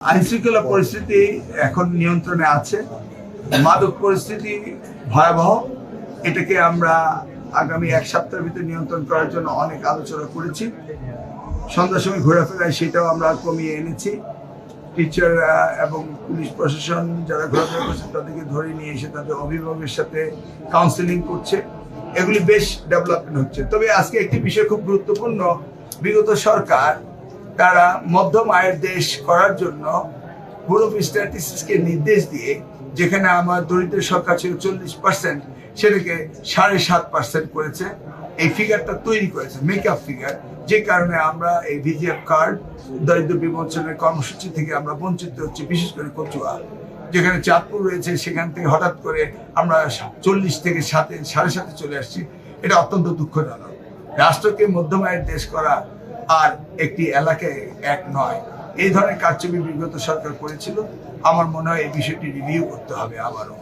আইনশৃঙ্খলা পরিস্থিতি এখন নিয়ন্ত্রণে আছে। মাদক পরিস্থিতি ভয়াবহ। এটাকে আমরা আগামী এক সপ্তাহের ভিতরে নিয়ন্ত্রণ করার জন্য অনেক আলোচনা করেছি। সন্ধ্যার সময় ঘোরাফেরায় সেটাও আমরা কমিয়ে এনেছি। টিচার এবং পুলিশ প্রশাসন যারা ঘোরাফেরা করছে তাদেরকে ধরে নিয়ে এসে তাদের অভিভাবকের সাথে কাউন্সেলিং করছে। এগুলি বেশ ডেভেলপমেন্ট হচ্ছে। তবে আজকে একটি বিষয় খুব গুরুত্বপূর্ণ। বিগত সরকার তারা মধ্যম আয়ের দেশ করার জন্য ব্যুরো অফ স্ট্যাটিস্টিক্সকে নির্দেশ দিয়ে যেখানে আমার দরিদ্র সংখ্যা ছিল 40%, সেটাকে 7.5% করেছে। এই ফিগারটা তৈরি করেছে, মেকআপ ফিগার, যে কারণে আমরা এই ভিজিএফ কার্ড দরিদ্র বিমোচনের কর্মসূচি থেকে আমরা বঞ্চিত হচ্ছি। বিশেষ করে কচুয়া যেখানে চাঁদপুর রয়েছে, সেখান থেকে হঠাৎ করে আমরা 40 থেকে 7.5 চলে আসছি। এটা অত্যন্ত দুঃখজনক। রাষ্ট্রকে মধ্যম আয়ের দেশ করা আর একটি এলাকায় এক নয়। এই ধরনের কারচুপি বিগত সরকার করেছিল। আমার মনে হয় এই বিষয়টি রিভিউ করতে হবে আবারও।